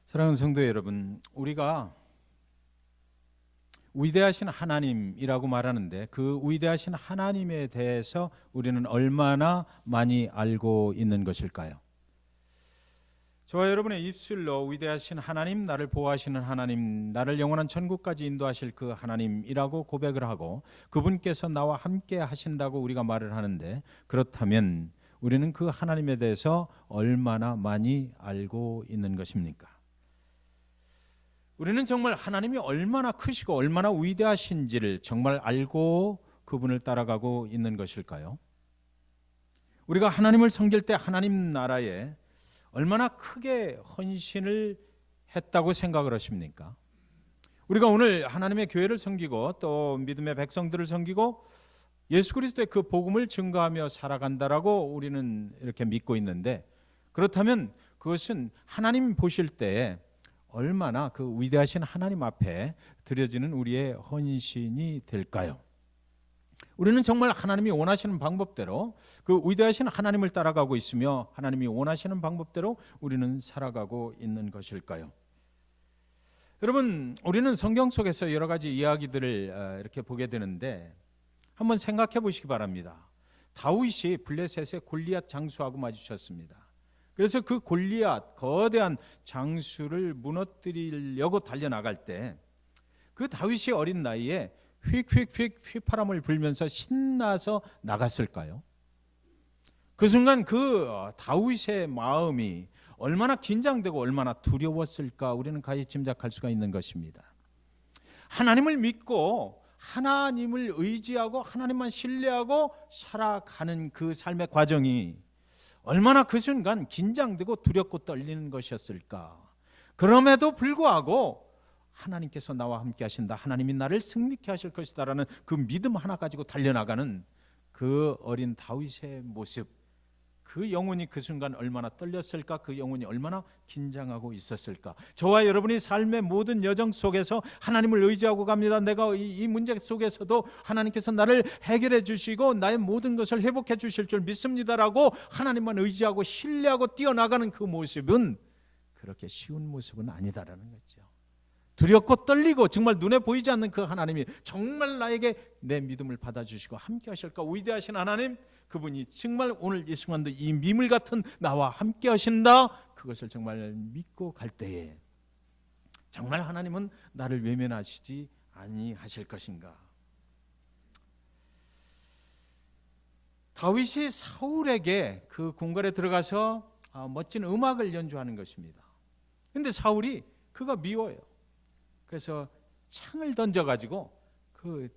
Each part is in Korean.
사랑하는 성도 여러분, 우리가 위대하신 하나님이라고 말하는데 그 위대하신 하나님에 대해서 우리는 얼마나 많이 알고 있는 것일까요? 저와 여러분의 입술로 위대하신 하나님, 나를 보호하시는 하나님, 나를 영원한 천국까지 인도하실 그 하나님이라고 고백을 하고 그분께서 나와 함께 하신다고 우리가 말을 하는데, 그렇다면 우리는 그 하나님에 대해서 얼마나 많이 알고 있는 것입니까? 우리는 정말 하나님이 얼마나 크시고 얼마나 위대하신지를 정말 알고 그분을 따라가고 있는 것일까요? 우리가 하나님을 섬길 때 하나님 나라에 얼마나 크게 헌신을 했다고 생각을 하십니까? 우리가 오늘 하나님의 교회를 섬기고 또 믿음의 백성들을 섬기고 예수 그리스도의 그 복음을 증거하며 살아간다라고 우리는 이렇게 믿고 있는데, 그렇다면 그것은 하나님 보실 때 얼마나 그 위대하신 하나님 앞에 드려지는 우리의 헌신이 될까요? 우리는 정말 하나님이 원하시는 방법대로 그 위대하신 하나님을 따라가고 있으며 하나님이 원하시는 방법대로 우리는 살아가고 있는 것일까요? 여러분, 우리는 성경 속에서 여러 가지 이야기들을 이렇게 보게 되는데 한번 생각해 보시기 바랍니다. 다윗이 블레셋의 골리앗 장수하고 마주쳤습니다. 그래서 그 골리앗 거대한 장수를 무너뜨리려고 달려나갈 때 그 다윗이 어린 나이에 휙휙휙 휘파람을 불면서 신나서 나갔을까요? 그 순간 그 다윗의 마음이 얼마나 긴장되고 얼마나 두려웠을까 우리는 가히 짐작할 수가 있는 것입니다. 하나님을 믿고 하나님을 의지하고 하나님만 신뢰하고 살아가는 그 삶의 과정이 얼마나 그 순간 긴장되고 두렵고 떨리는 것이었을까. 그럼에도 불구하고 하나님께서 나와 함께 하신다, 하나님이 나를 승리케 하실 것이다 라는 그 믿음 하나 가지고 달려나가는 그 어린 다윗의 모습, 그 영혼이 그 순간 얼마나 떨렸을까, 그 영혼이 얼마나 긴장하고 있었을까. 저와 여러분이 삶의 모든 여정 속에서 하나님을 의지하고 갑니다. 내가 이 문제 속에서도 하나님께서 나를 해결해 주시고 나의 모든 것을 회복해 주실 줄 믿습니다라고 하나님만 의지하고 신뢰하고 뛰어나가는 그 모습은 그렇게 쉬운 모습은 아니다라는 거죠. 두렵고 떨리고 정말 눈에 보이지 않는 그 하나님이 정말 나에게 내 믿음을 받아주시고 함께 하실까. 위대하신 하나님, 그분이 정말 오늘 이 순간도 이 미물 같은 나와 함께 하신다, 그것을 정말 믿고 갈 때에 정말 하나님은 나를 외면하시지 아니하실 것인가. 다윗이 사울에게 그 궁궐에 들어가서 멋진 음악을 연주하는 것입니다. 그런데 사울이 그가 미워요. 그래서 창을 던져가지고 그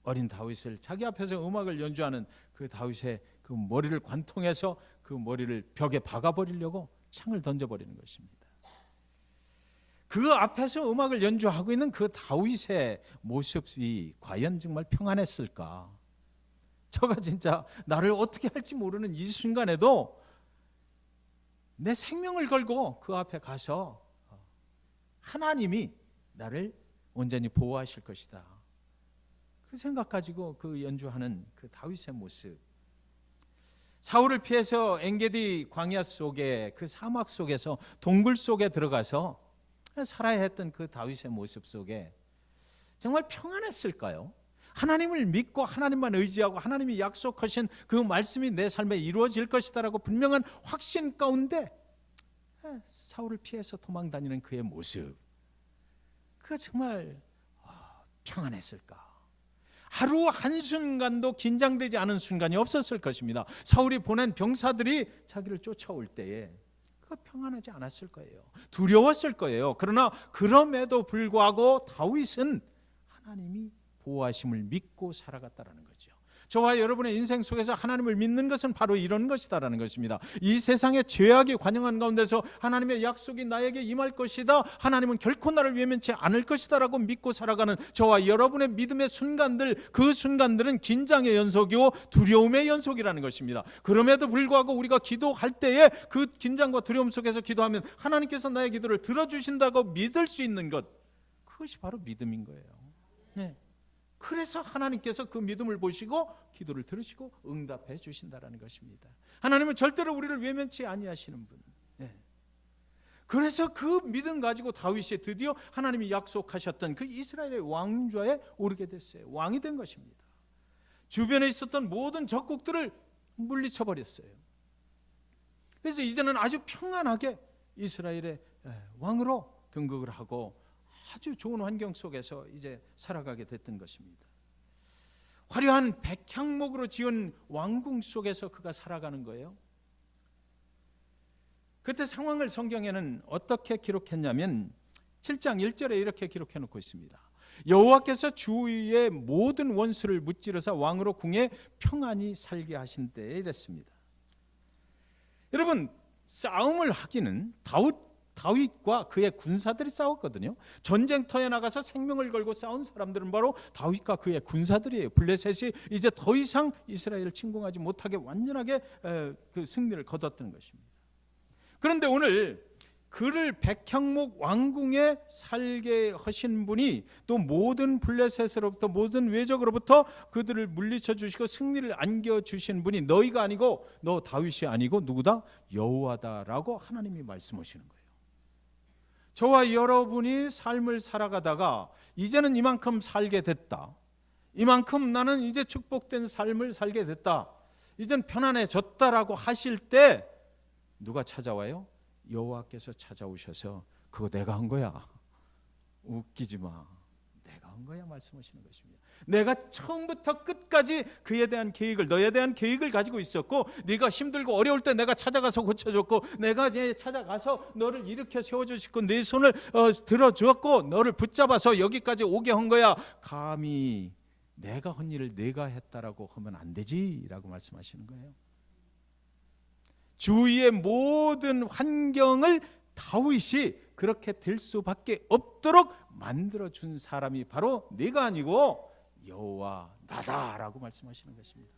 어린 다윗을, 자기 앞에서 음악을 연주하는 그 다윗의 그 머리를 관통해서 그 머리를 벽에 박아버리려고 창을 던져버리는 것입니다. 그 앞에서 음악을 연주하고 있는 그 다윗의 모습이 과연 정말 평안했을까? 저가 진짜 나를 어떻게 할지 모르는 이 순간에도 내 생명을 걸고 그 앞에 가서 하나님이 나를 온전히 보호하실 것이다, 그 생각 가지고 그 연주하는 그 다윗의 모습. 사울을 피해서 엔게디 광야 속에, 그 사막 속에서 동굴 속에 들어가서 살아야 했던 그 다윗의 모습 속에 정말 평안했을까요? 하나님을 믿고 하나님만 의지하고 하나님이 약속하신 그 말씀이 내 삶에 이루어질 것이다라고 분명한 확신 가운데 사울을 피해서 도망다니는 그의 모습, 그가 정말 평안했을까? 하루 한순간도 긴장되지 않은 순간이 없었을 것입니다. 사울이 보낸 병사들이 자기를 쫓아올 때에 그가 평안하지 않았을 거예요. 두려웠을 거예요. 그러나 그럼에도 불구하고 다윗은 하나님이 보호하심을 믿고 살아갔다라는 거죠. 저와 여러분의 인생 속에서 하나님을 믿는 것은 바로 이런 것이다라는 것입니다. 이 세상의 죄악이 관영한 가운데서 하나님의 약속이 나에게 임할 것이다, 하나님은 결코 나를 외면치 않을 것이다 라고 믿고 살아가는 저와 여러분의 믿음의 순간들, 그 순간들은 긴장의 연속이고 두려움의 연속이라는 것입니다. 그럼에도 불구하고 우리가 기도할 때에 그 긴장과 두려움 속에서 기도하면 하나님께서 나의 기도를 들어주신다고 믿을 수 있는 것, 그것이 바로 믿음인 거예요. 네. 그래서 하나님께서 그 믿음을 보시고 기도를 들으시고 응답해 주신다라는 것입니다. 하나님은 절대로 우리를 외면치 아니하시는 분. 그래서 그 믿음 가지고 다윗이 드디어 하나님이 약속하셨던 그 이스라엘의 왕좌에 오르게 됐어요. 왕이 된 것입니다. 주변에 있었던 모든 적국들을 물리쳐 버렸어요. 그래서 이제는 아주 평안하게 이스라엘의 왕으로 등극을 하고 아주 좋은 환경 속에서 이제 살아가게 됐던 것입니다. 화려한 백향목으로 지은 왕궁 속에서 그가 살아가는 거예요. 그때 상황을 성경에는 어떻게 기록했냐면 7장 1절에 이렇게 기록해 놓고 있습니다. 여호와께서 주위의 모든 원수를 무찌르사 왕으로 궁에 평안히 살게 하신 때에 이랬습니다. 여러분, 싸움을 하기는 다윗과 그의 군사들이 싸웠거든요. 전쟁터에 나가서 생명을 걸고 싸운 사람들은 바로 다윗과 그의 군사들이에요. 블레셋이 이제 더 이상 이스라엘을 침공하지 못하게 완전하게 그 승리를 거뒀던 것입니다. 그런데 오늘 그를 백향목 왕궁에 살게 하신 분이 또 모든 블레셋으로부터 모든 외적으로부터 그들을 물리쳐 주시고 승리를 안겨 주신 분이 너희가 아니고 너 다윗이 아니고 누구다? 여호와다라고 하나님이 말씀하시는 거예요. 저와 여러분이 삶을 살아가다가 이제는 이만큼 살게 됐다, 이만큼 나는 이제 축복된 삶을 살게 됐다, 이젠 편안해졌다라고 하실 때 누가 찾아와요? 여호와께서 찾아오셔서 그거 내가 한 거야, 웃기지 마, 내가 한 거야 말씀하시는 것입니다. 내가 처음부터 끝까지 그에 대한 계획을, 너에 대한 계획을 가지고 있었고, 네가 힘들고 어려울 때 내가 찾아가서 고쳐줬고, 내가 이제 찾아가서 너를 일으켜 세워주시고 네 손을 들어주었고 너를 붙잡아서 여기까지 오게 한 거야. 감히 내가 한 일을 내가 했다라고 하면 안 되지라고 말씀하시는 거예요. 주위의 모든 환경을 다윗이 그렇게 될 수밖에 없도록 만들어준 사람이 바로 네가 아니고 여호와 나다라고 말씀하시는 것입니다.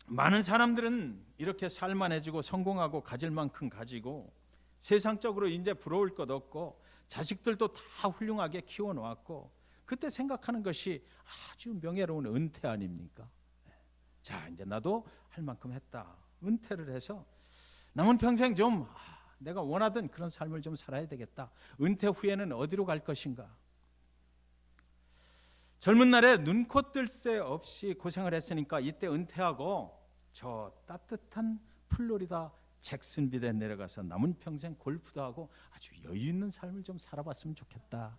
많은 사람들은 이렇게 살만해지고 성공하고 가질 만큼 가지고 세상적으로 이제 부러울 것 없고 자식들도 다 훌륭하게 키워놓았고 그때 생각하는 것이 아주 명예로운 은퇴 아닙니까? 자, 이제 나도 할 만큼 했다. 은퇴를 해서 남은 평생 좀 내가 원하던 그런 삶을 좀 살아야 되겠다. 은퇴 후에는 어디로 갈 것인가? 젊은 날에 눈코 뜰 새 없이 고생을 했으니까 이때 은퇴하고 저 따뜻한 플로리다 잭슨빌에 내려가서 남은 평생 골프도 하고 아주 여유 있는 삶을 좀 살아봤으면 좋겠다.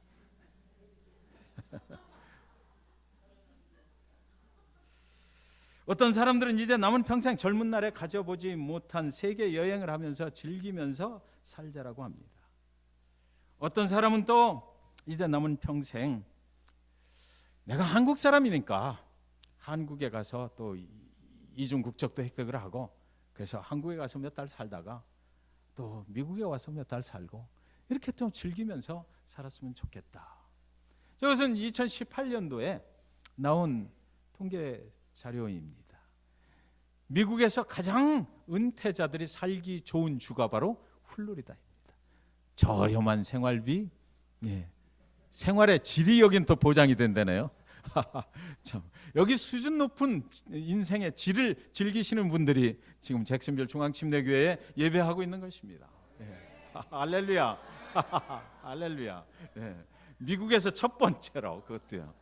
어떤 사람들은 이제 남은 평생 젊은 날에 가져보지 못한 세계 여행을 하면서 즐기면서 살자라고 합니다. 어떤 사람은 또 이제 남은 평생 내가 한국 사람이니까 한국에 가서 또 이중 국적도 획득을 하고 그래서 한국에 가서 몇 달 살다가 또 미국에 와서 몇 달 살고 이렇게 좀 즐기면서 살았으면 좋겠다. 저것은 2018년도에 나온 통계 자료입니다. 미국에서 가장 은퇴자들이 살기 좋은 주가 바로 플로리다입니다. 저렴한 생활비, 생활의 질이 여긴 또 보장이 된다네요. 참, 여기 수준 높은 인생의 질을 즐기시는 분들이 지금 잭슨빌 중앙침례교회에 예배하고 있는 것입니다. 할렐루야, 할렐루야. 미국에서 첫 번째로 그것도요.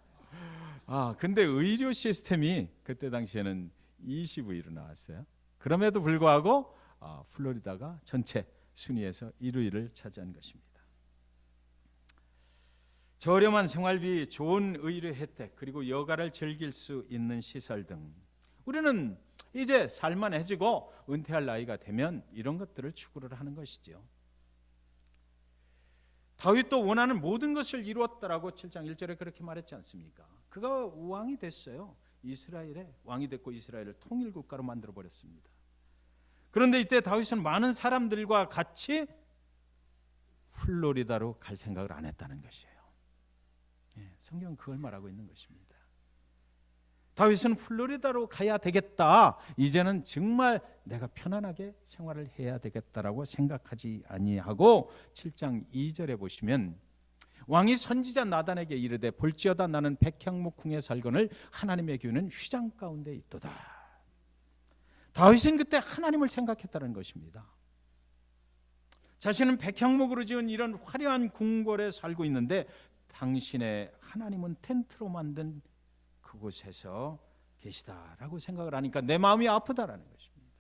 근데 의료 시스템이 그때 당시에는 20위로 나왔어요. 그럼에도 불구하고 플로리다가 전체 순위에서 1위를 차지한 것입니다. 저렴한 생활비, 좋은 의료 혜택, 그리고 여가를 즐길 수 있는 시설 등 우리는 이제 살만해지고 은퇴할 나이가 되면 이런 것들을 추구를 하는 것이죠. 다윗도 원하는 모든 것을 이루었다라고 7장 1절에 그렇게 말했지 않습니까? 그가 왕이 됐어요. 이스라엘의 왕이 됐고 이스라엘을 통일 국가로 만들어 버렸습니다. 그런데 이때 다윗은 많은 사람들과 같이 플로리다로 갈 생각을 안 했다는 것이에요. 성경은 그걸 말하고 있는 것입니다. 다윗은 플로리다로 가야 되겠다. 이제는 정말 내가 편안하게 생활을 해야 되겠다라고 생각하지 아니하고 7장 2절에 보시면 왕이 선지자 나단에게 이르되 볼지어다 나는 백향목궁에 살거늘 하나님의 교는 휘장 가운데 있도다. 다윗은 그때 하나님을 생각했다는 것입니다. 자신은 백향목으로 지은 이런 화려한 궁궐에 살고 있는데 당신의 하나님은 텐트로 만든 그곳에서 계시다라고 생각을 하니까 내 마음이 아프다라는 것입니다.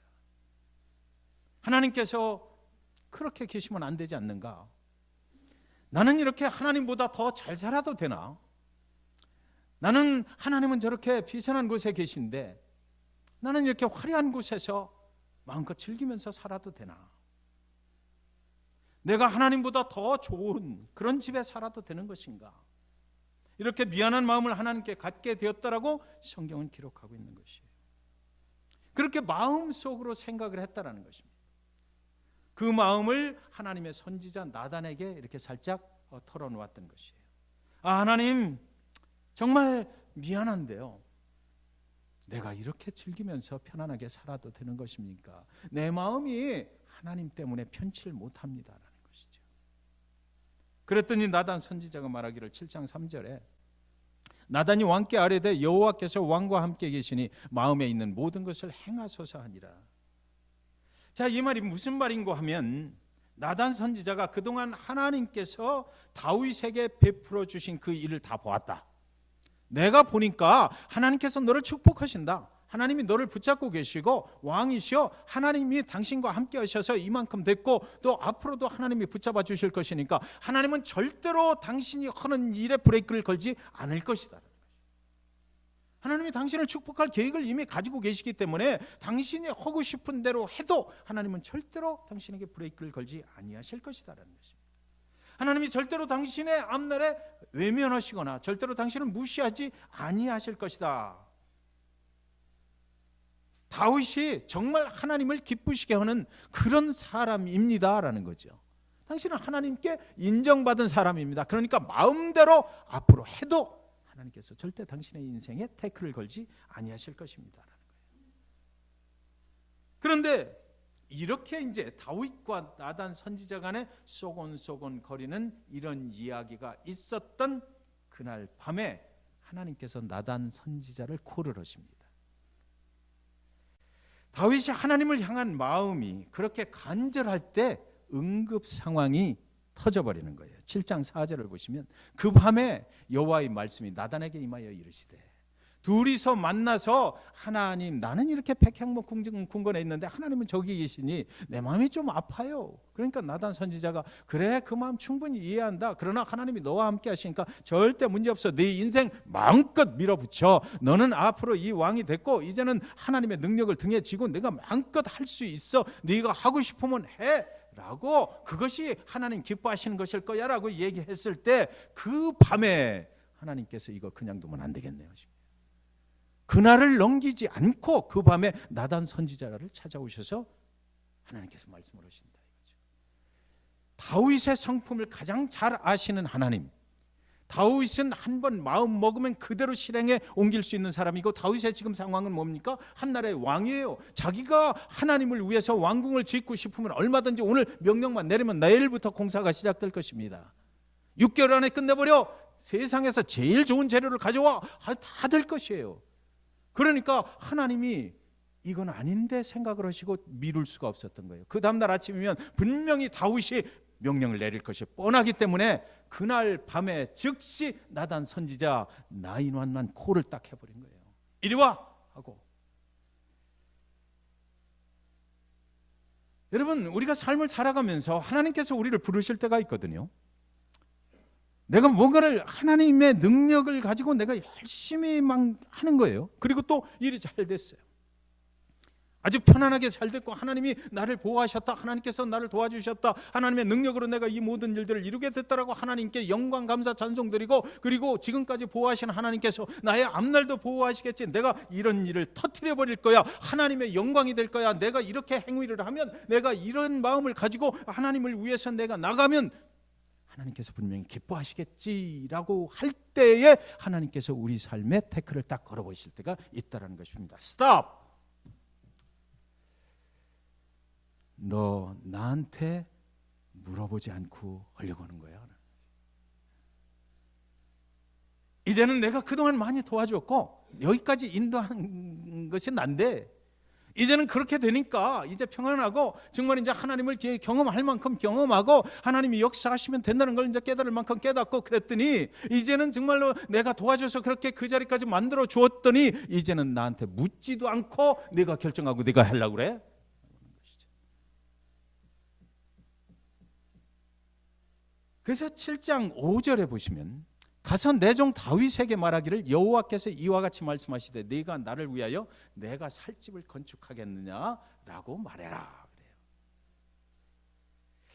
하나님께서 그렇게 계시면 안 되지 않는가? 나는 이렇게 하나님보다 더 잘 살아도 되나? 나는 하나님은 저렇게 비선한 곳에 계신데 나는 이렇게 화려한 곳에서 마음껏 즐기면서 살아도 되나? 내가 하나님보다 더 좋은 그런 집에 살아도 되는 것인가? 이렇게 미안한 마음을 하나님께 갖게 되었다라고 성경은 기록하고 있는 것이에요. 그렇게 마음속으로 생각을 했다라는 것입니다. 그 마음을 하나님의 선지자 나단에게 이렇게 살짝 털어놓았던 것이에요. 하나님 정말 미안한데요, 내가 이렇게 즐기면서 편안하게 살아도 되는 것입니까? 내 마음이 하나님 때문에 편치를 못합니다라는 것이죠. 그랬더니 나단 선지자가 말하기를 7장 3절에 나단이 왕께 아뢰되 여호와께서 왕과 함께 계시니 마음에 있는 모든 것을 행하소서 하니라. 자, 이 말이 무슨 말인고 하면 나단 선지자가 그동안 하나님께서 다윗에게 베풀어 주신 그 일을 다 보았다. 내가 보니까 하나님께서 너를 축복하신다. 하나님이 너를 붙잡고 계시고 왕이시여 하나님이 당신과 함께 하셔서 이만큼 됐고 또 앞으로도 하나님이 붙잡아 주실 것이니까 하나님은 절대로 당신이 하는 일에 브레이크를 걸지 않을 것이다. 하나님이 당신을 축복할 계획을 이미 가지고 계시기 때문에 당신이 하고 싶은 대로 해도 하나님은 절대로 당신에게 브레이크를 걸지 아니하실 것이다라는 것입니다. 하나님이 절대로 당신의 앞날에 외면하시거나 절대로 당신을 무시하지 아니하실 것이다. 다윗이 정말 하나님을 기쁘시게 하는 그런 사람입니다라는 거죠. 당신은 하나님께 인정받은 사람입니다. 그러니까 마음대로 앞으로 해도 하나님께서 절대 당신의 인생에 태클을 걸지 아니하실 것입니다라는 거예요. 그런데 이렇게 이제 다윗과 나단 선지자 간에 쏘곤쏘곤 거리는 이런 이야기가 있었던 그날 밤에 하나님께서 나단 선지자를 콜을 하십니다. 다윗이 하나님을 향한 마음이 그렇게 간절할 때 응급 상황이 터져버리는 거예요. 7장 4절을 보시면 그 밤에 여호와의 말씀이 나단에게 임하여 이르시되 둘이서 만나서 하나님 나는 이렇게 백향목 궁궐에 있는데 하나님은 저기 계시니 내 마음이 좀 아파요. 그러니까 나단 선지자가 그래 그 마음 충분히 이해한다. 그러나 하나님이 너와 함께 하시니까 절대 문제없어. 네 인생 마음껏 밀어붙여. 너는 앞으로 이 왕이 됐고 이제는 하나님의 능력을 등에 지고 내가 마음껏 할 수 있어. 네가 하고 싶으면 해 라고 그것이 하나님 기뻐하시는 것일 거야 라고 얘기했을 때 그 밤에 하나님께서 이거 그냥 두면 안 되겠네요. 그날을 넘기지 않고 그 밤에 나단 선지자를 찾아오셔서 하나님께서 말씀을 하신다 이거죠. 다윗의 성품을 가장 잘 아시는 하나님, 다윗은 한번 마음 먹으면 그대로 실행에 옮길 수 있는 사람이고 다윗의 지금 상황은 뭡니까? 한나라의 왕이에요. 자기가 하나님을 위해서 왕궁을 짓고 싶으면 얼마든지 오늘 명령만 내리면 내일부터 공사가 시작될 것입니다. 6개월 안에 끝내버려. 세상에서 제일 좋은 재료를 가져와. 다 될 것이에요. 그러니까 하나님이 이건 아닌데 생각을 하시고 미룰 수가 없었던 거예요. 그 다음날 아침이면 분명히 다윗이 명령을 내릴 것이 뻔하기 때문에 그날 밤에 즉시 나단 선지자 911 콜을 딱 해버린 거예요. 이리 와 하고. 여러분 우리가 삶을 살아가면서 하나님께서 우리를 부르실 때가 있거든요. 내가 뭔가를 하나님의 능력을 가지고 내가 열심히 막 하는 거예요. 그리고 또 일이 잘 됐어요. 아주 편안하게 잘 됐고 하나님이 나를 보호하셨다. 하나님께서 나를 도와주셨다. 하나님의 능력으로 내가 이 모든 일들을 이루게 됐다라고 하나님께 영광 감사 찬송 드리고 그리고 지금까지 보호하신 하나님께서 나의 앞날도 보호하시겠지. 내가 이런 일을 터뜨려 버릴 거야. 하나님의 영광이 될 거야. 내가 이렇게 행위를 하면 내가 이런 마음을 가지고 하나님을 위해서 내가 나가면 하나님께서 분명히 기뻐하시겠지라고 할 때에 하나님께서 우리 삶에 태클을 딱 걸어보실 때가 있다는 것입니다. 스톱! 너 나한테 물어보지 않고 하려고 하는 거야. 이제는 내가 그동안 많이 도와줬고 여기까지 인도한 것이 난데 이제는 그렇게 되니까 이제 평안하고 정말 이제 하나님을 경험할 만큼 경험하고 하나님이 역사하시면 된다는 걸 이제 깨달을 만큼 깨닫고 그랬더니 이제는 정말로 내가 도와줘서 그렇게 그 자리까지 만들어 주었더니 이제는 나한테 묻지도 않고 내가 결정하고 내가 하려고 그래. 그래서 7장 5절에 보시면 가서 내 종 다윗에게 말하기를 여호와께서 이와 같이 말씀하시되 네가 나를 위하여 내가 살 집을 건축하겠느냐라고 말해라 그래요.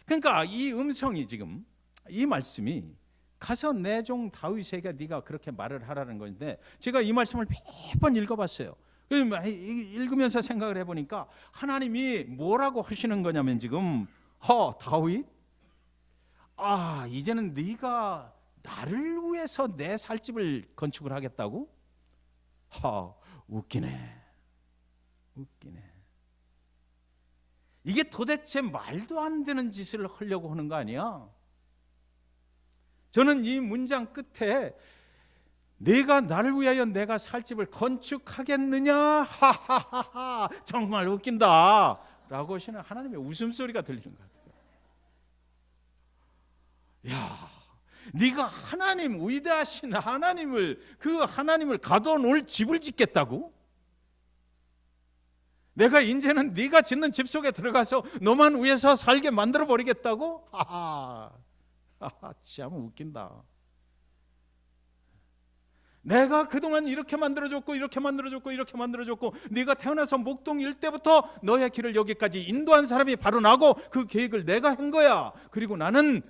그러니까 이 음성이 지금 이 말씀이 가서 내 종 다윗에게 네가 그렇게 말을 하라는 건데 제가 이 말씀을 몇 번 읽어봤어요. 읽으면서 생각을 해보니까 하나님이 뭐라고 하시는 거냐면 지금 다윗 이제는 네가 나를 위해서 내 살집을 건축을 하겠다고? 웃기네. 이게 도대체 말도 안 되는 짓을 하려고 하는 거 아니야? 저는 이 문장 끝에 내가 나를 위하여 내가 살집을 건축하겠느냐? 하하하하 정말 웃긴다 라고 하시는 하나님의 웃음소리가 들리는 것 같아요. 네가 하나님 위대하신 하나님을 그 하나님을 가둬놓을 집을 짓겠다고? 내가 이제는 네가 짓는 집 속에 들어가서 너만 위해서 살게 만들어 버리겠다고? 참 웃긴다. 내가 그동안 이렇게 만들어줬고 이렇게 만들어줬고 이렇게 만들어줬고 네가 태어나서 목동일 때부터 너의 길을 여기까지 인도한 사람이 바로 나고 그 계획을 내가 한 거야. 그리고 나는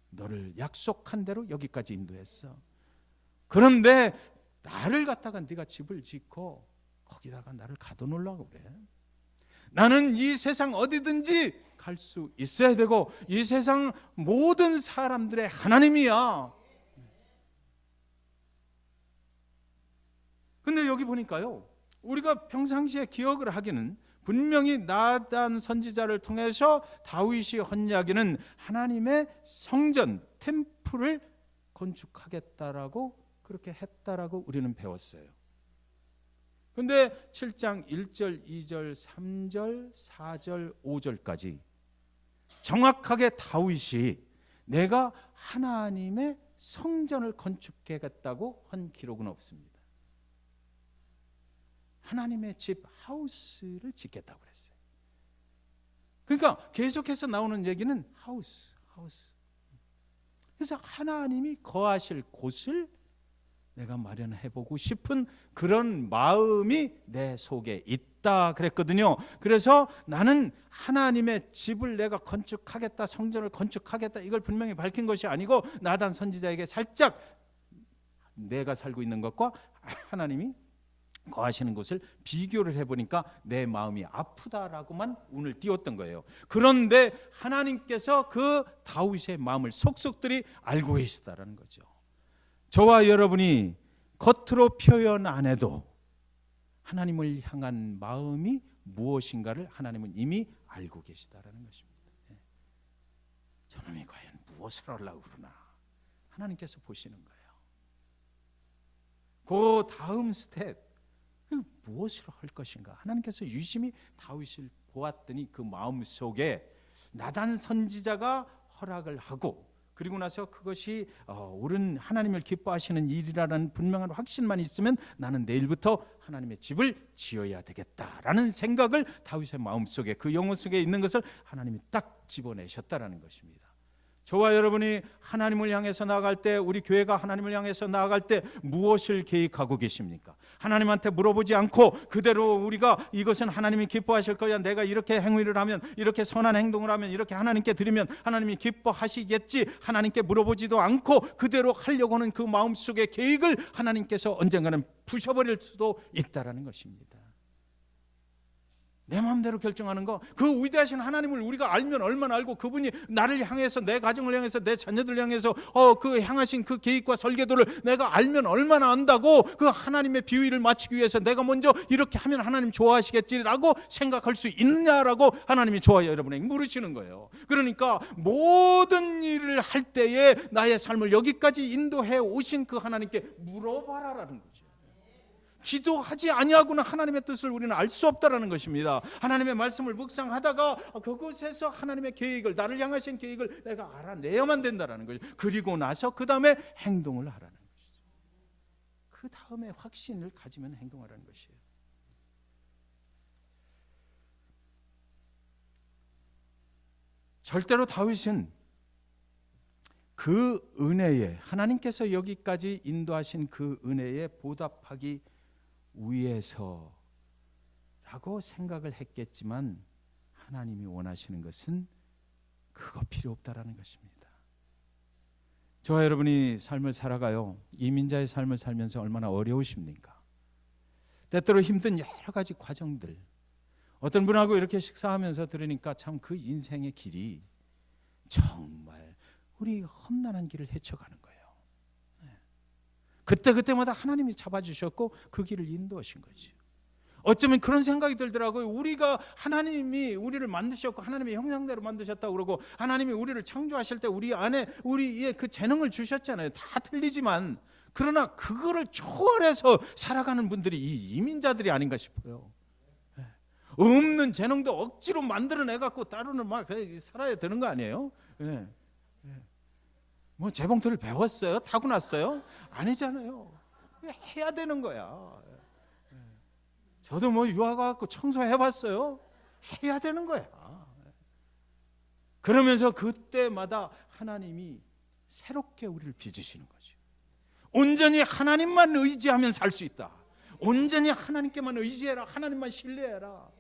너를 약속한 대로 여기까지 인도했어. 그런데 나를 갖다가 네가 집을 짓고 거기다가 나를 가둬놓으려고 그래. 나는 이 세상 어디든지 갈 수 있어야 되고 이 세상 모든 사람들의 하나님이야. 근데 여기 보니까요, 우리가 평상시에 기억을 하기는 분명히 나단 선지자를 통해서 다윗이 한 이야기는 하나님의 성전, 템플을 건축하겠다라고 그렇게 했다라고 우리는 배웠어요. 그런데 7장 1절, 2절, 3절, 4절, 5절까지 정확하게 다윗이 내가 하나님의 성전을 건축하겠다고 한 기록은 없습니다. 하나님의 집 하우스를 짓겠다고 그랬어요. 그러니까 계속해서 나오는 얘기는 하우스. 그래서 하나님이 거하실 곳을 내가 마련해보고 싶은 그런 마음이 내 속에 있다 그랬거든요. 그래서 나는 하나님의 집을 내가 건축하겠다, 성전을 건축하겠다, 이걸 분명히 밝힌 것이 아니고 나단 선지자에게 살짝 내가 살고 있는 것과 하나님이 거하시는 곳을 비교를 해보니까 내 마음이 아프다라고만 운을 띄웠던 거예요. 그런데 하나님께서 그 다윗의 마음을 속속들이 알고 계시다라는 거죠. 저와 여러분이 겉으로 표현 안 해도 하나님을 향한 마음이 무엇인가를 하나님은 이미 알고 계시다라는 것입니다. 저놈이 과연 무엇을 하려고 그러나 하나님께서 보시는 거예요. 그 다음 스텝 무엇을 할 것인가? 하나님께서 유심히 다윗을 보았더니 그 마음 속에 나단 선지자가 허락을 하고 그리고 나서 그것이 옳은 하나님을 기뻐하시는 일이라는 분명한 확신만 있으면 나는 내일부터 하나님의 집을 지어야 되겠다라는 생각을 다윗의 마음 속에 그 영혼 속에 있는 것을 하나님이 딱 집어내셨다라는 것입니다. 저와 여러분이 하나님을 향해서 나아갈 때, 우리 교회가 하나님을 향해서 나아갈 때 무엇을 계획하고 계십니까? 하나님한테 물어보지 않고 그대로 우리가 이것은 하나님이 기뻐하실 거야, 내가 이렇게 행위를 하면, 이렇게 선한 행동을 하면, 이렇게 하나님께 드리면 하나님이 기뻐하시겠지, 하나님께 물어보지도 않고 그대로 하려고 하는 그 마음속의 계획을 하나님께서 언젠가는 부셔버릴 수도 있다라는 것입니다. 내 마음대로 결정하는 거, 그 위대하신 하나님을 우리가 알면 얼마나 알고, 그분이 나를 향해서, 내 가정을 향해서, 내 자녀들 향해서 그 향하신 그 계획과 설계도를 내가 알면 얼마나 안다고, 그 하나님의 비위를 맞추기 위해서 내가 먼저 이렇게 하면 하나님 좋아하시겠지라고 생각할 수 있느냐라고 하나님이 좋아요 여러분에게 물으시는 거예요. 그러니까 모든 일을 할 때에 나의 삶을 여기까지 인도해 오신 그 하나님께 물어봐라라는 거죠. 기도하지 아니하고는 하나님의 뜻을 우리는 알 수 없다라는 것입니다. 하나님의 말씀을 묵상하다가 그곳에서 하나님의 계획을, 나를 향하신 계획을 내가 알아내야만 된다라는 거죠. 그리고 나서 그 다음에 행동을 하라는 것이죠. 그 다음에 확신을 가지면 행동하라는 것이에요. 절대로 다윗은 그 은혜에, 하나님께서 여기까지 인도하신 그 은혜에 보답하기 위해서라고 생각을 했겠지만, 하나님이 원하시는 것은 그거 필요 없다라는 것입니다. 저와 여러분이 삶을 살아가요, 이민자의 삶을 살면서 얼마나 어려우십니까? 때때로 힘든 여러 가지 과정들, 어떤 분하고 이렇게 식사하면서 들으니까 참 그 인생의 길이 정말 우리 험난한 길을 헤쳐가는 거예요. 그때마다 하나님이 잡아주셨고 그 길을 인도하신 거죠. 어쩌면 그런 생각이 들더라고요. 우리가, 하나님이 우리를 만드셨고 하나님의 형상대로 만드셨다고 그러고, 하나님이 우리를 창조하실 때 우리 안에 우리의 그 재능을 주셨잖아요. 다 틀리지만, 그러나 그거를 초월해서 살아가는 분들이 이 이민자들이 아닌가 싶어요. 없는 재능도 억지로 만들어내갖고 따로는 막 살아야 되는 거 아니에요? 뭐 재봉틀을 배웠어요? 타고났어요? 아니잖아요. 해야 되는 거야. 저도 뭐 유학 와서 청소해봤어요? 해야 되는 거야. 그러면서 그때마다 하나님이 새롭게 우리를 빚으시는 거죠. 온전히 하나님만 의지하면 살 수 있다. 온전히 하나님께만 의지해라. 하나님만 신뢰해라.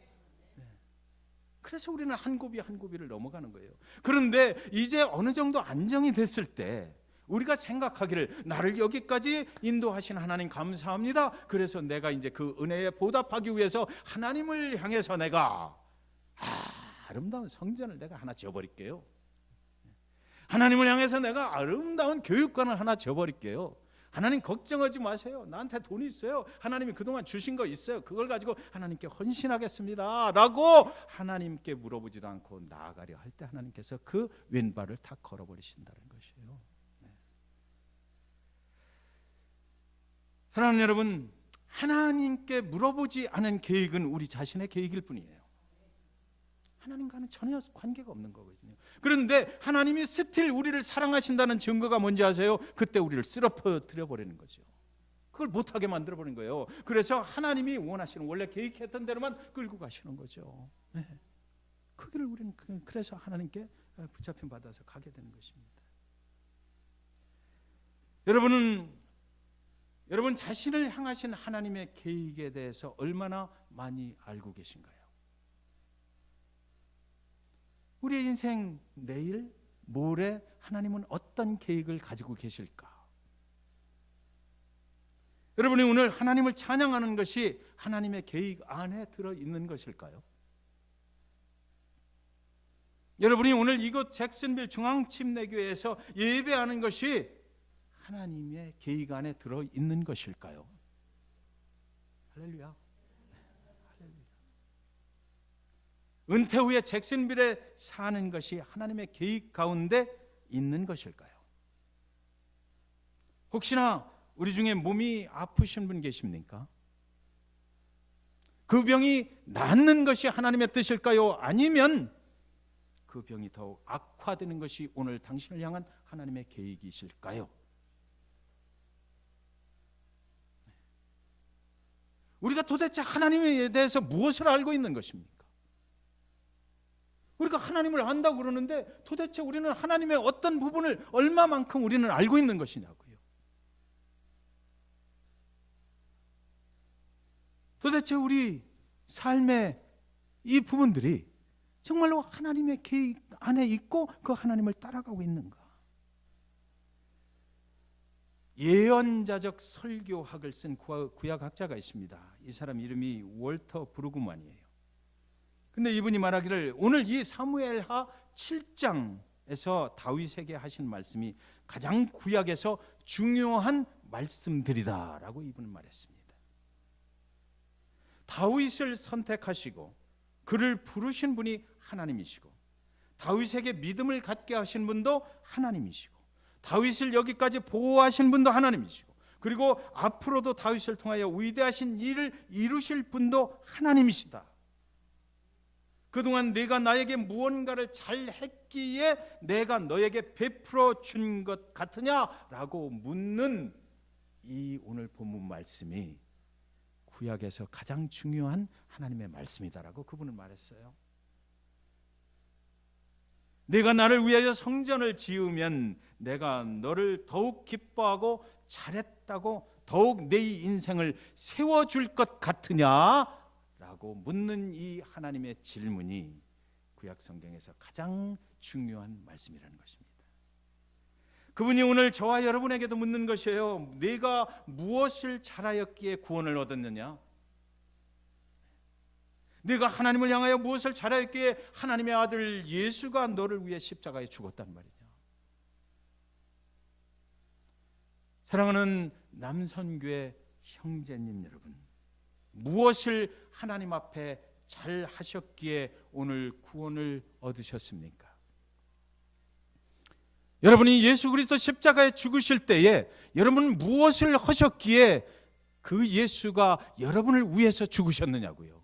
그래서 우리는 한 고비 한 고비를 넘어가는 거예요. 그런데 이제 어느 정도 안정이 됐을 때 우리가 생각하기를, 나를 여기까지 인도하신 하나님 감사합니다. 그래서 내가 이제 그 은혜에 보답하기 위해서 하나님을 향해서 내가 아름다운 성전을 내가 하나 지어버릴게요. 하나님을 향해서 내가 아름다운 교육관을 하나 지어버릴게요. 하나님 걱정하지 마세요. 나한테 돈이 있어요. 하나님이 그동안 주신 거 있어요. 그걸 가지고 하나님께 헌신하겠습니다 라고 하나님께 물어보지도 않고 나아가려 할 때 하나님께서 그 왼발을 탁 걸어버리신다는 것이에요. 사랑하는 여러분, 하나님께 물어보지 않은 계획은 우리 자신의 계획일 뿐이에요. 하나님과는 전혀 관계가 없는 거거든요. 그런데 하나님이 스틸 우리를 사랑하신다는 증거가 뭔지 아세요? 그때 우리를 쓰러뜨려 버리는 거죠. 그걸 못하게 만들어 버린 거예요. 그래서 하나님이 원하시는, 원래 계획했던 대로만 끌고 가시는 거죠. 그 길을 우리는 그래서 하나님께 붙잡힘 받아서 가게 되는 것입니다. 여러분 자신을 향하신 하나님의 계획에 대해서 얼마나 많이 알고 계신가요? 우리의 인생, 내일, 모레 하나님은 어떤 계획을 가지고 계실까? 여러분이 오늘 하나님을 찬양하는 것이 하나님의 계획 안에 들어있는 것일까요? 여러분이 오늘 이곳 잭슨빌 중앙침례교회에서 예배하는 것이 하나님의 계획 안에 들어있는 것일까요? 할렐루야. 은퇴 후에 잭슨빌에 사는 것이 하나님의 계획 가운데 있는 것일까요? 혹시나 우리 중에 몸이 아프신 분 계십니까? 그 병이 낫는 것이 하나님의 뜻일까요? 아니면 그 병이 더욱 악화되는 것이 오늘 당신을 향한 하나님의 계획이실까요? 우리가 도대체 하나님에 대해서 무엇을 알고 있는 것입니까? 우리가 하나님을 안다고 그러는데 도대체 우리는 하나님의 어떤 부분을 얼마만큼 우리는 알고 있는 것이냐고요. 도대체 우리 삶의 이 부분들이 정말로 하나님의 계획 안에 있고 그 하나님을 따라가고 있는가? 예언자적 설교학을 쓴 구약학자가 있습니다. 이 사람 이름이 월터 브루그만이에요. 근데 이분이 말하기를 오늘 이 사무엘하 7장에서 다윗에게 하신 말씀이 가장 구약에서 중요한 말씀들이다라고 이분은 말했습니다. 다윗을 선택하시고 그를 부르신 분이 하나님이시고, 다윗에게 믿음을 갖게 하신 분도 하나님이시고, 다윗을 여기까지 보호하신 분도 하나님이시고, 그리고 앞으로도 다윗을 통하여 위대하신 일을 이루실 분도 하나님이시다. 그동안 내가 나에게 무언가를 잘 했기에 내가 너에게 베풀어 준 것 같으냐라고 묻는 이 오늘 본문 말씀이 구약에서 가장 중요한 하나님의 말씀이다라고 그분은 말했어요. 내가 나를 위하여 성전을 지으면 내가 너를 더욱 기뻐하고 잘했다고 더욱 내 인생을 세워줄 것 같으냐라고 묻는 이 하나님의 질문이 구약 성경에서 가장 중요한 말씀이라는 것입니다. 그분이 오늘 저와 여러분에게도 묻는 것이에요. 내가 무엇을 잘하였기에 구원을 얻었느냐? 내가 하나님을 향하여 무엇을 잘하였기에 하나님의 아들 예수가 너를 위해 십자가에 죽었단 말이냐? 사랑하는 남선교회 형제님 여러분, 무엇을 하나님 앞에 잘 하셨기에 오늘 구원을 얻으셨습니까? 여러분이 예수 그리스도 십자가에 죽으실 때에 여러분은 무엇을 하셨기에 그 예수가 여러분을 위해서 죽으셨느냐고요.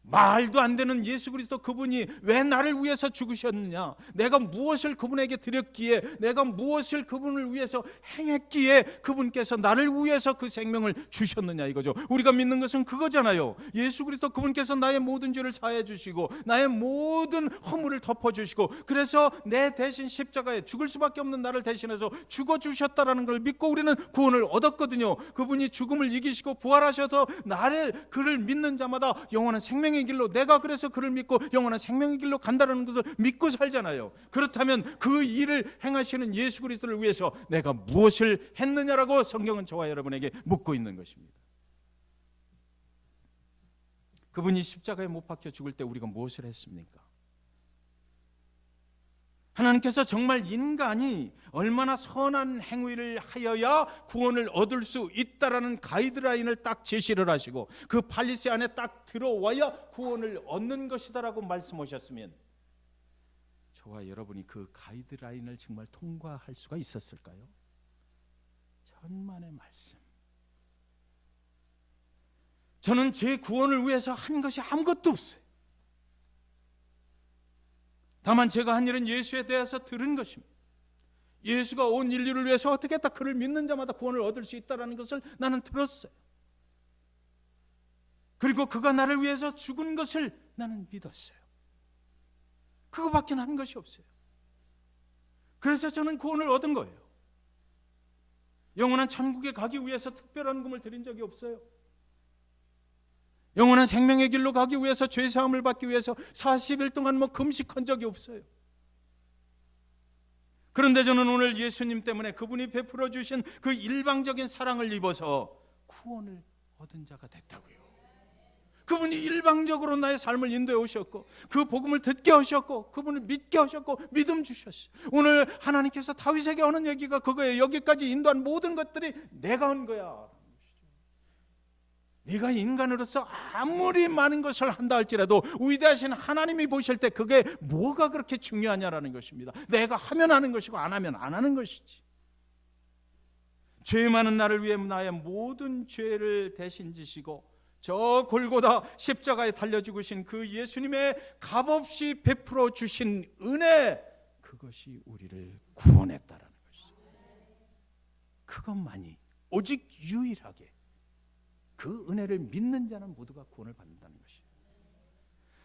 말도 안 되는 예수 그리스도 그분이 왜 나를 위해서 죽으셨느냐, 내가 무엇을 그분에게 드렸기에, 내가 무엇을 그분을 위해서 행했기에 그분께서 나를 위해서 그 생명을 주셨느냐 이거죠. 우리가 믿는 것은 그거잖아요. 예수 그리스도 그분께서 나의 모든 죄를 사해 주시고 나의 모든 허물을 덮어 주시고, 그래서 내 대신 십자가에 죽을 수밖에 없는 나를 대신해서 죽어 주셨다라는 걸 믿고 우리는 구원을 얻었거든요. 그분이 죽음을 이기시고 부활하셔서 그를 믿는 자마다 영원한 생명의 길로, 내가 그래서 그를 믿고 영원한 생명의 길로 간다는 것을 믿고 살잖아요. 그렇다면 그 일을 행하시는 예수 그리스도를 위해서 내가 무엇을 했느냐라고 성경은 저와 여러분에게 묻고 있는 것입니다. 그분이 십자가에 못 박혀 죽을 때 우리가 무엇을 했습니까? 하나님께서 정말 인간이 얼마나 선한 행위를 하여야 구원을 얻을 수 있다라는 가이드라인을 딱 제시를 하시고 그 팔리시 안에 딱 들어와야 구원을 얻는 것이다라고 말씀하셨으면 저와 여러분이 그 가이드라인을 정말 통과할 수가 있었을까요? 천만의 말씀. 저는 제 구원을 위해서 한 것이 아무것도 없어요. 다만 제가 한 일은 예수에 대해서 들은 것입니다. 예수가 온 인류를 위해서 어떻게 했다, 그를 믿는 자마다 구원을 얻을 수 있다는 것을 나는 들었어요. 그리고 그가 나를 위해서 죽은 것을 나는 믿었어요. 그거밖에 한 것이 없어요. 그래서 저는 구원을 얻은 거예요. 영원한 천국에 가기 위해서 특별한 금을 드린 적이 없어요. 영원한 생명의 길로 가기 위해서, 죄사함을 받기 위해서 40일 동안 금식한 적이 없어요. 그런데 저는 오늘 예수님 때문에 그분이 베풀어 주신 그 일방적인 사랑을 입어서 구원을 얻은 자가 됐다고요. 그분이 일방적으로 나의 삶을 인도해 오셨고 그 복음을 듣게 하셨고 그분을 믿게 하셨고 믿음 주셨어요. 오늘 하나님께서 다윗에게 하는 얘기가 그거예요. 여기까지 인도한 모든 것들이 내가 한 거야. 네가 인간으로서 아무리 많은 것을 한다 할지라도 위대하신 하나님이 보실 때 그게 뭐가 그렇게 중요하냐라는 것입니다. 내가 하면 하는 것이고 안 하면 안 하는 것이지. 죄 많은 나를 위해 나의 모든 죄를 대신 지시고 저 골고다 십자가에 달려 죽으신 그 예수님의 값없이 베풀어 주신 은혜, 그것이 우리를 구원했다라는 것이죠. 그것만이, 오직 유일하게 그 은혜를 믿는 자는 모두가 구원을 받는다는 것이에요.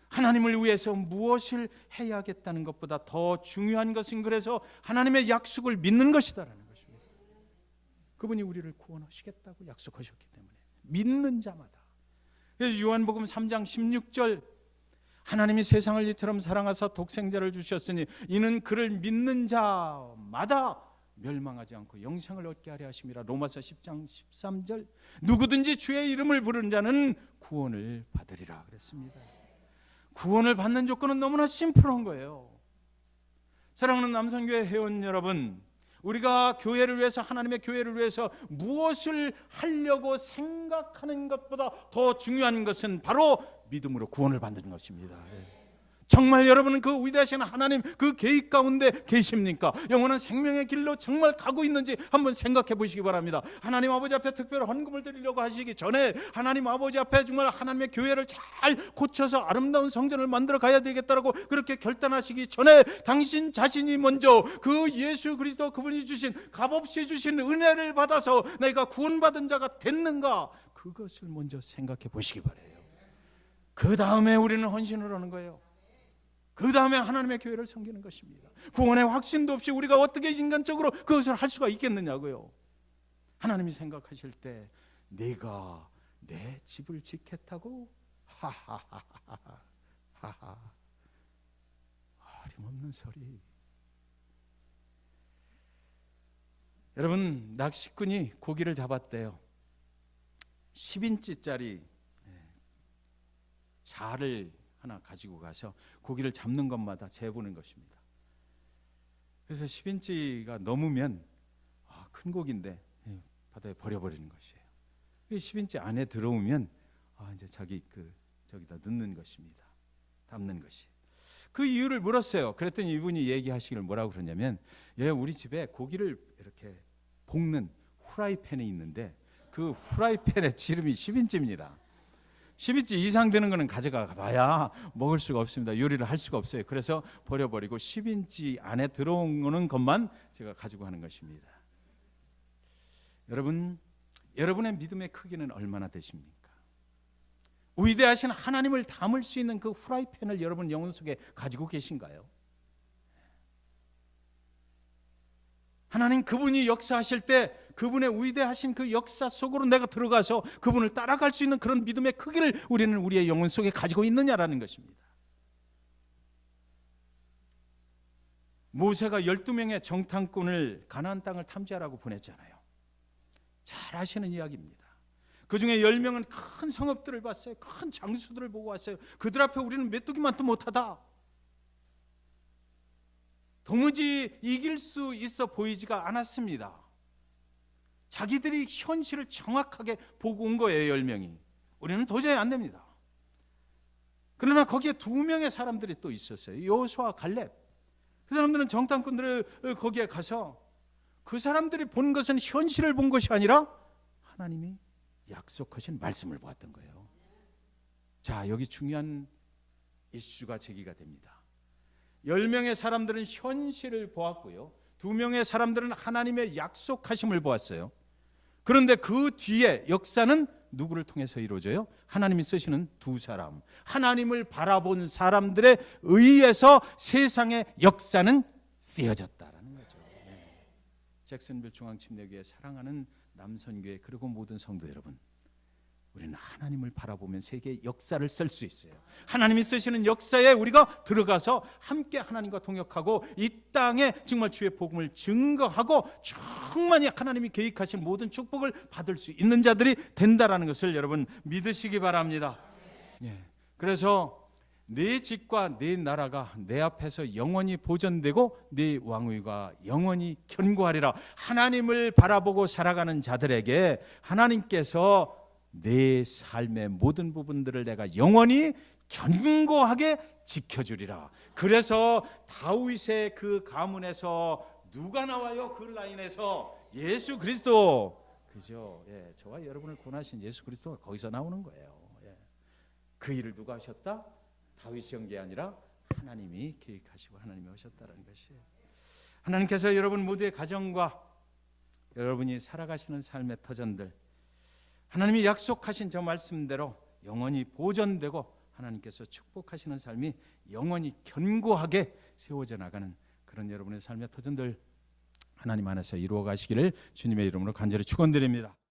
하나님을 위해서 무엇을 해야겠다는 것보다 더 중요한 것은 그래서 하나님의 약속을 믿는 것이다라는 것입니다. 그분이 우리를 구원하시겠다고 약속하셨기 때문에 믿는 자마다. 그래서 요한복음 3장 16절, 하나님이 세상을 이처럼 사랑하사 독생자를 주셨으니 이는 그를 믿는 자마다 멸망하지 않고 영생을 얻게 하려 하심이라. 로마서 10장 13절, 누구든지 주의 이름을 부르는 자는 구원을 받으리라 그랬습니다. 구원을 받는 조건은 너무나 심플한 거예요. 사랑하는 남성교회 회원 여러분, 우리가 교회를 위해서, 하나님의 교회를 위해서 무엇을 하려고 생각하는 것보다 더 중요한 것은 바로 믿음으로 구원을 받는 것입니다. 정말 여러분은 그 위대하신 하나님 그 계획 가운데 계십니까? 영원한 생명의 길로 정말 가고 있는지 한번 생각해 보시기 바랍니다. 하나님 아버지 앞에 특별한 헌금을 드리려고 하시기 전에 하나님 아버지 앞에 정말 하나님의 교회를 잘 고쳐서 아름다운 성전을 만들어 가야 되겠다라고 그렇게 결단하시기 전에 당신 자신이 먼저 그 예수 그리스도 그분이 주신 값없이 주신 은혜를 받아서 내가 구원받은 자가 됐는가, 그것을 먼저 생각해 보시기 바라요. 그 다음에 우리는 헌신을 하는 거예요. 그 다음에 하나님의 교회를 섬기는 것입니다. 구원의 확신도 없이 우리가 어떻게 인간적으로 그것을 할 수가 있겠느냐고요. 하나님이 생각하실 때 내가 내 집을 짓겠다고? 하하하하하, 어림없는 소리. 여러분, 낚시꾼이 고기를 잡았대요. 10인치짜리 자를 하나 가지고 가서 고기를 잡는 것마다 재보는 것입니다. 그래서 10인치가 넘으면 큰 고기인데 바다에 버려버리는 것이에요. 10인치 안에 들어오면 이제 자기 저기다 넣는 것입니다. 담는 것이. 그 이유를 물었어요. 그랬더니 이분이 얘기하시길 뭐라고 그러냐면, 우리 집에 고기를 이렇게 볶는 후라이팬이 있는데 그 후라이팬의 지름이 10인치입니다. 10인치 이상 되는 거는 가져가 봐야 먹을 수가 없습니다. 요리를 할 수가 없어요. 그래서 버려버리고 10인치 안에 들어오는 것만 제가 가지고 하는 것입니다. 여러분, 여러분의 믿음의 크기는 얼마나 되십니까? 위대하신 하나님을 담을 수 있는 그 후라이팬을 여러분 영혼 속에 가지고 계신가요? 하나님 그분이 역사하실 때 그분의 위대하신 그 역사 속으로 내가 들어가서 그분을 따라갈 수 있는 그런 믿음의 크기를 우리는 우리의 영혼 속에 가지고 있느냐라는 것입니다. 모세가 12명의 정탐꾼을 가나안 땅을 탐지하라고 보냈잖아요. 잘 아시는 이야기입니다. 그 중에 10명은 큰 성읍들을 봤어요. 큰 장수들을 보고 왔어요. 그들 앞에 우리는 메뚜기만도 못하다. 도무지 이길 수 있어 보이지가 않았습니다. 자기들이 현실을 정확하게 보고 온 거예요. 10명이. 우리는 도저히 안 됩니다. 그러나 거기에 2명의 사람들이 또 있었어요. 여호수아와 갈렙. 그 사람들은 정탐꾼들을 거기에 가서 그 사람들이 본 것은 현실을 본 것이 아니라 하나님이 약속하신 말씀을 보았던 거예요. 자, 여기 중요한 이슈가 제기가 됩니다. 10명의 사람들은 현실을 보았고요, 2명의 사람들은 하나님의 약속하심을 보았어요. 그런데 그 뒤에 역사는 누구를 통해서 이루어져요? 하나님이 쓰시는 2사람, 하나님을 바라본 사람들에 의해서 세상의 역사는 쓰여졌다라는 거죠. 잭슨빌 중앙침례교회 사랑하는 남선교회 그리고 모든 성도 여러분, 우리는 하나님을 바라보면 세계의 역사를 쓸 수 있어요. 하나님이 쓰시는 역사에 우리가 들어가서 함께 하나님과 동역하고 이 땅에 정말 주의 복음을 증거하고 충만히 하나님이 계획하신 모든 축복을 받을 수 있는 자들이 된다라는 것을 여러분 믿으시기 바랍니다. 그래서 내 집과 내 나라가 내 앞에서 영원히 보존되고 내 왕위가 영원히 견고하리라. 하나님을 바라보고 살아가는 자들에게 하나님께서 내 삶의 모든 부분들을 내가 영원히 견고하게 지켜주리라. 그래서 다윗의 그 가문에서 누가 나와요? 그 라인에서 예수 그리스도, 그죠? 저와 여러분을 구원하신 예수 그리스도가 거기서 나오는 거예요. 그 일을 누가 하셨다? 다윗이 한 게 아니라 하나님이 계획하시고 하나님이 하셨다는 것이에요. 하나님께서 여러분 모두의 가정과 여러분이 살아가시는 삶의 터전들, 하나님이 약속하신 저 말씀대로 영원히 보존되고 하나님께서 축복하시는 삶이 영원히 견고하게 세워져 나가는 그런 여러분의 삶의 터전들 하나님 안에서 이루어 가시기를 주님의 이름으로 간절히 축원드립니다.